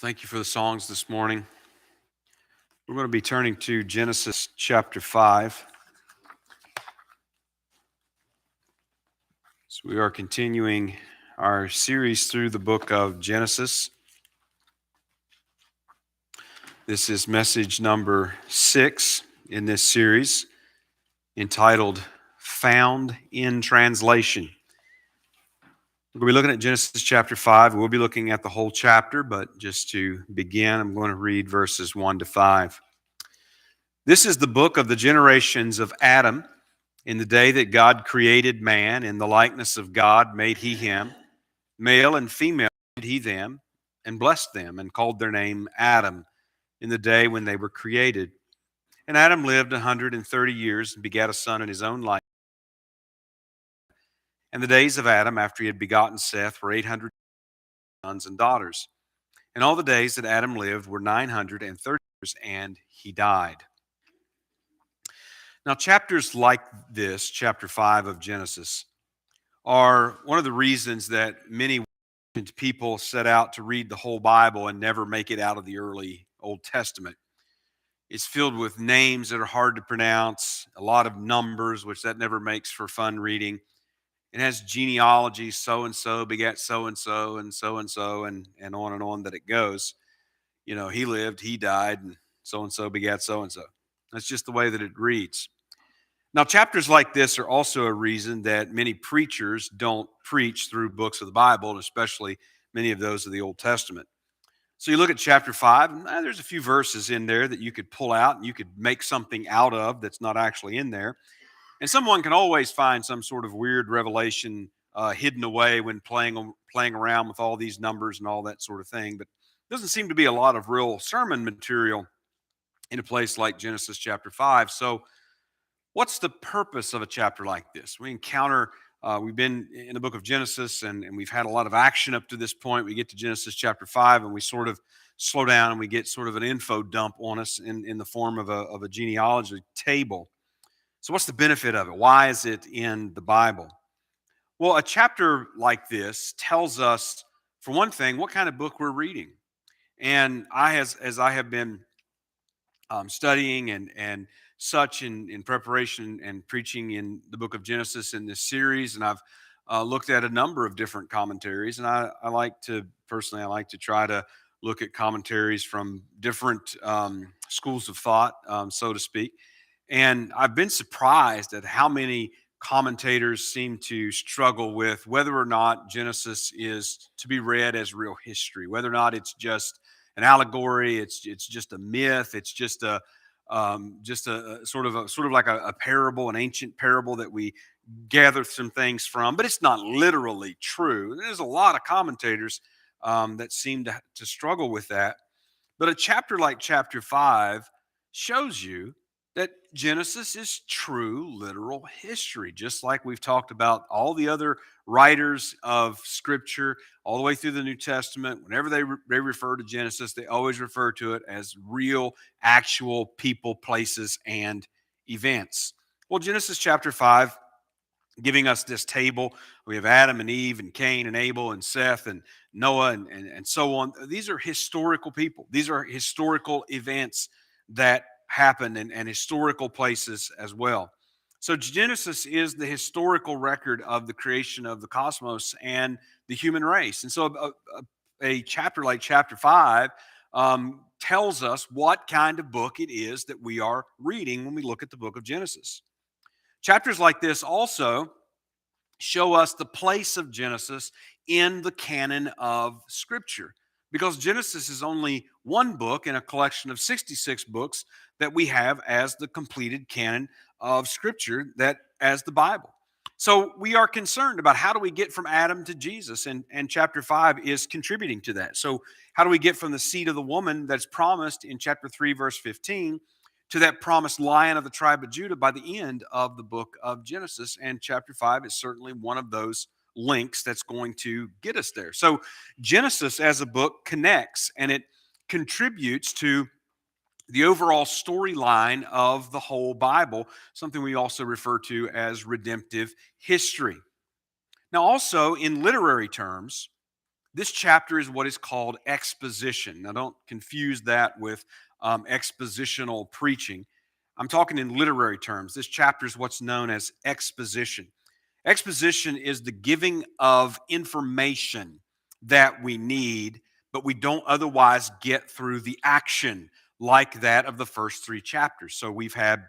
Thank you for the songs this morning. We're going to be turning to Genesis chapter 5. So we are continuing our series through the book of Genesis. This is message number 6 in this series, entitled Found in Translation. We're going to be looking at Genesis chapter 5. We'll be looking at the whole chapter, but just to begin, I'm going to read verses 1 to 5. This is the book of the generations of Adam. In the day that God created man, in the likeness of God made he him. Male and female made he them, and blessed them, and called their name Adam, in the day when they were created. And Adam lived 130 years, and begat a son in his own likeness. And the days of Adam, after he had begotten Seth, were 800 sons and daughters. And all the days that Adam lived were 930 years, and he died. Now, chapters like this, chapter 5 of Genesis, are one of the reasons that many people set out to read the whole Bible and never make it out of the early Old Testament. It's filled with names that are hard to pronounce, a lot of numbers, which that never makes for fun reading. It has genealogy, so-and-so begat so-and-so, and so-and-so, and on that it goes. You know, he lived, he died, and so-and-so begat so-and-so. That's just the way that it reads. Now, chapters like this are also a reason that many preachers don't preach through books of the Bible, and especially many of those of the Old Testament. So you look at chapter 5, and there's a few verses in there that you could pull out and you could make something out of that's not actually in there. And someone can always find some sort of weird revelation hidden away when playing around with all these numbers and all that sort of thing. But there doesn't seem to be a lot of real sermon material in a place like Genesis chapter 5. So what's the purpose of a chapter like this? We've been in the book of Genesis and we've had a lot of action up to this point. We get to Genesis chapter 5 and we sort of slow down and we get sort of an info dump on us in the form of a genealogy table. So what's the benefit of it? Why is it in the Bible? Well, a chapter like this tells us, for one thing, what kind of book we're reading. And as I have been studying and such in preparation and preaching in the book of Genesis in this series, and I've looked at a number of different commentaries, and I like to try to look at commentaries from different schools of thought, so to speak. And I've been surprised at how many commentators seem to struggle with whether or not Genesis is to be read as real history, whether or not it's just an allegory, it's just a myth, it's just a sort of like a parable, an ancient parable that we gather some things from, but it's not literally true. There's a lot of commentators that seem to struggle with that. But a chapter like chapter 5 shows you that Genesis is true literal history, just like we've talked about all the other writers of Scripture all the way through the New Testament. Whenever they refer to Genesis, they always refer to it as real, actual people, places, and events. Well, Genesis chapter 5 giving us this table. We have Adam and Eve and Cain and Abel and Seth and Noah and so on. These are historical people. These are historical events that happen and historical places as well. So Genesis is the historical record of the creation of the cosmos and the human race. And so a chapter like chapter 5 tells us what kind of book it is that we are reading when we look at the book of Genesis. Chapters like this also show us the place of Genesis in the canon of Scripture, because Genesis is only one book in a collection of 66 books that we have as the completed canon of Scripture, that as the Bible. So we are concerned about how do we get from Adam to Jesus, and chapter 5 is contributing to that. So how do we get from the seed of the woman that's promised in chapter 3, verse 15, to that promised Lion of the tribe of Judah by the end of the book of Genesis? And chapter 5 is certainly one of those links that's going to get us there. So Genesis as a book connects and it contributes to the overall storyline of the whole Bible, something we also refer to as redemptive history. Now, also in literary terms, This chapter is what is called exposition. Now, don't confuse that with expositional preaching. I'm talking in literary terms. This chapter is what's known as exposition. Exposition is the giving of information that we need, but we don't otherwise get through the action like that of the first three chapters. So we've had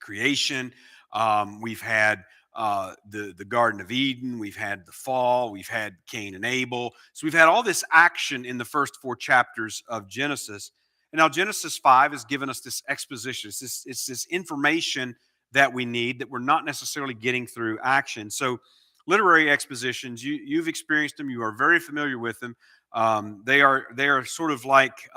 creation, we've had the Garden of Eden, we've had the fall, we've had Cain and Abel. So we've had all this action in the first four chapters of Genesis. And now Genesis 5 has given us this exposition. It's this information that we need that we're not necessarily getting through action. So literary expositions, you've experienced them, you are very familiar with them. They are sort of like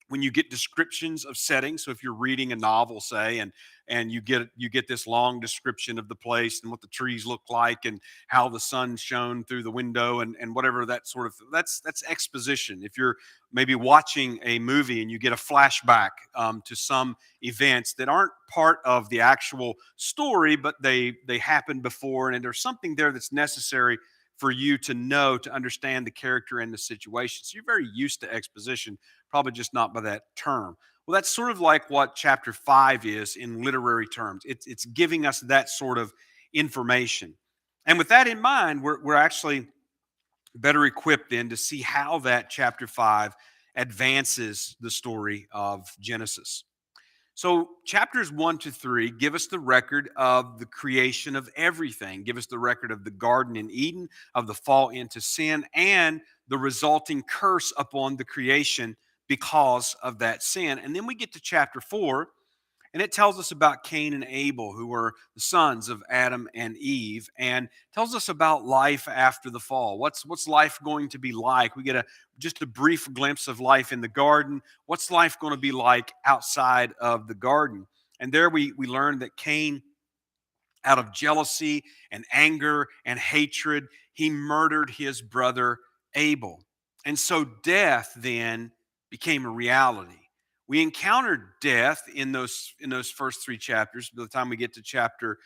when you get descriptions of settings. So if you're reading a novel, say, and you get this long description of the place and what the trees look like and how the sun shone through the window and whatever, that sort of, that's exposition. If you're maybe watching a movie and you get a flashback to some events that aren't part of the actual story, but they happened before, and there's something there that's necessary for you to know to understand the character and the situation. So you're very used to exposition, probably just not by that term. Well, that's sort of like what chapter 5 is in literary terms. It's giving us that sort of information. And with that in mind, we're actually better equipped then to see how that chapter 5 advances the story of Genesis. So, chapters 1 to 3 give us the record of the creation of everything, give us the record of the garden in Eden, of the fall into sin, and the resulting curse upon the creation because of that sin. And then we get to chapter 4, and it tells us about Cain and Abel, who were the sons of Adam and Eve, and tells us about life after the fall. What's life going to be like? We get just a brief glimpse of life in the garden. What's life going to be like outside of the garden? And there we learn that Cain, out of jealousy and anger and hatred, he murdered his brother Abel. And so death then became a reality. We encountered death in those first three chapters. By the time we get to chapter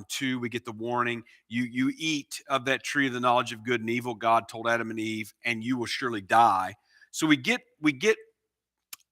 2, we get the warning: you eat of that tree of the knowledge of good and evil. God told Adam and Eve, and you will surely die. So we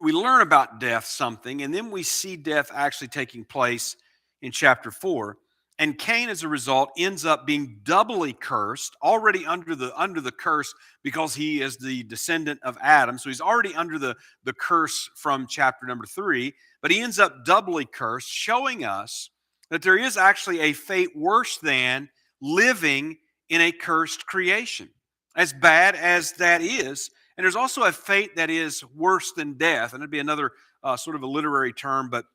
learn about death something, and then we see death actually taking place in chapter 4. And Cain, as a result, ends up being doubly cursed, already under the curse because he is the descendant of Adam. So he's already under the curse from chapter number 3, but he ends up doubly cursed, showing us that there is actually a fate worse than living in a cursed creation. As bad as that is, and there's also a fate that is worse than death, and it'd be another sort of a literary term, but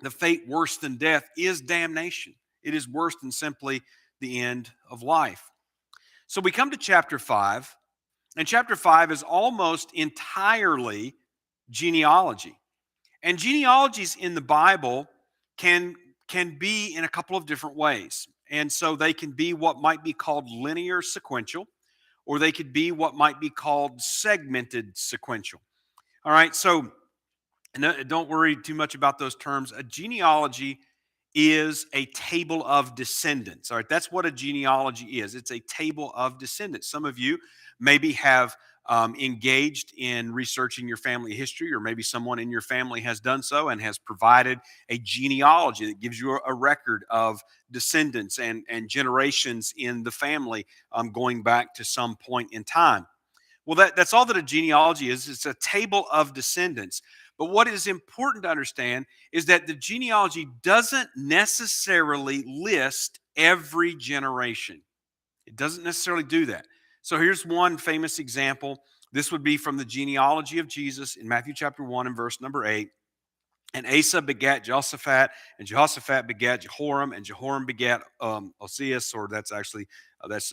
the fate worse than death is damnation. It is worse than simply the end of life. So we come to chapter 5, and chapter 5 is almost entirely genealogy. And genealogies in the Bible can be in a couple of different ways. And so they can be what might be called linear sequential, or they could be what might be called segmented sequential. All right, so don't worry too much about those terms. A genealogy is a table of descendants. All right, that's what a genealogy is. It's a table of descendants. Some of you maybe have engaged in researching your family history, or maybe someone in your family has done so and has provided a genealogy that gives you a record of descendants and generations in the family going back to some point in time. Well, that's all that a genealogy is. It's a table of descendants. But what is important to understand is that the genealogy doesn't necessarily list every generation. It doesn't necessarily do that. So here's one famous example. This would be from the genealogy of Jesus in Matthew chapter 1 and verse number 8. And Asa begat Jehoshaphat, and Jehoshaphat begat Jehoram, and Jehoram begat Osias, or that's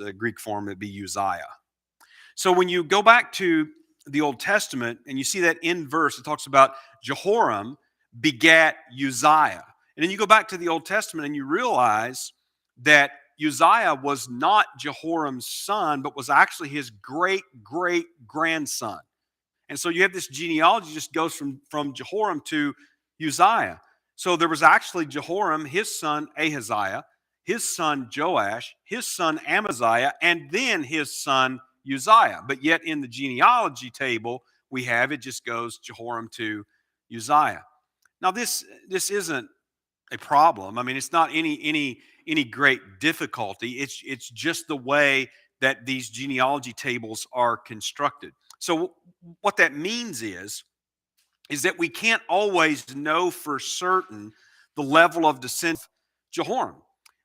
a Greek form, it'd be Uzziah. So when you go back to the Old Testament and you see that in verse, it talks about Jehoram begat Uzziah. And then you go back to the Old Testament and you realize that Uzziah was not Jehoram's son, but was actually his great great grandson. And so you have this genealogy just goes from Jehoram to Uzziah. So there was actually Jehoram, his son Ahaziah, his son Joash, his son Amaziah, and then his son Uzziah. But yet in the genealogy table we have, it just goes Jehoram to Uzziah. Now this isn't a problem. I mean, it's not any great difficulty. It's just the way that these genealogy tables are constructed. So what that means is that we can't always know for certain the level of descent of Jehoram.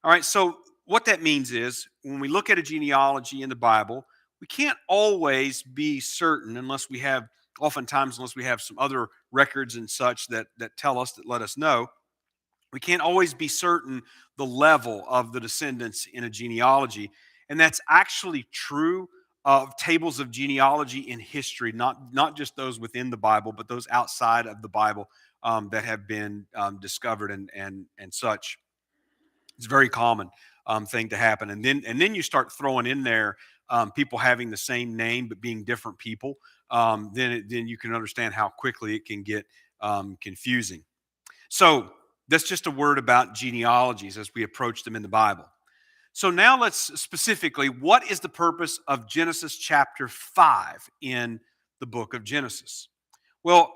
All right, so what that means is when we look at a genealogy in the Bible, we can't always be certain unless we have, oftentimes, unless we have some other records and such that tell us, that let us know. We can't always be certain the level of the descendants in a genealogy. And that's actually true of tables of genealogy in history, not just those within the Bible, but those outside of the Bible that have been discovered and such. It's a very common thing to happen. And then you start throwing in there people having the same name but being different people. Then you can understand how quickly it can get confusing. So that's just a word about genealogies as we approach them in the Bible. So now let's specifically, what is the purpose of Genesis chapter 5 in the book of Genesis? Well,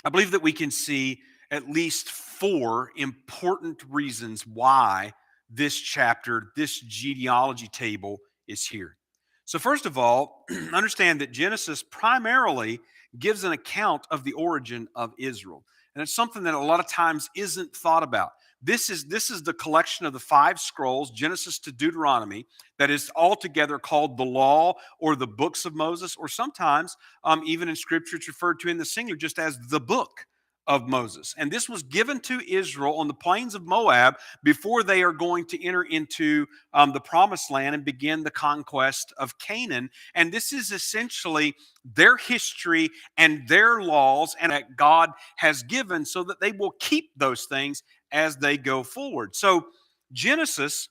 I believe that we can see at least 4 important reasons why this chapter, this genealogy table is here. So first of all, understand that Genesis primarily gives an account of the origin of Israel. And it's something that a lot of times isn't thought about. This is the collection of the 5 scrolls, Genesis to Deuteronomy, that is altogether called the law or the books of Moses, or sometimes even in Scripture it's referred to in the singular just as the book of Moses. And this was given to Israel on the plains of Moab before they are going to enter into the promised land and begin the conquest of Canaan. And this is essentially their history and their laws and that God has given so that they will keep those things as they go forward. So Genesis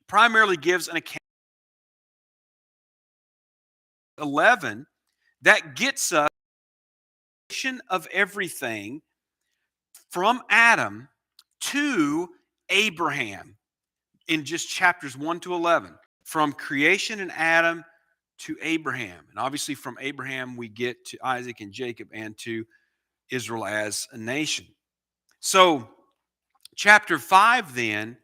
primarily gives an account 11 that gets us of everything from Adam to Abraham in just chapters 1 to 11. From creation and Adam to Abraham. And obviously from Abraham we get to Isaac and Jacob and to Israel as a nation. So chapter 5 then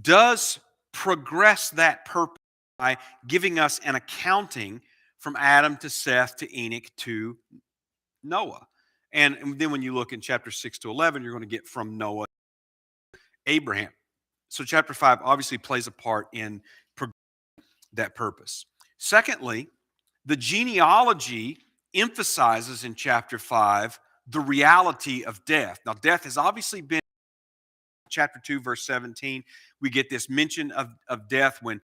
does progress that purpose by giving us an accounting from Adam to Seth to Enoch to Noah. And then when you look in chapter 6 to 11, you're going to get from Noah to Abraham. So chapter 5 obviously plays a part in that purpose. Secondly, the genealogy emphasizes in chapter 5 the reality of death. Now, death has obviously been, chapter 2, verse 17, we get this mention of death when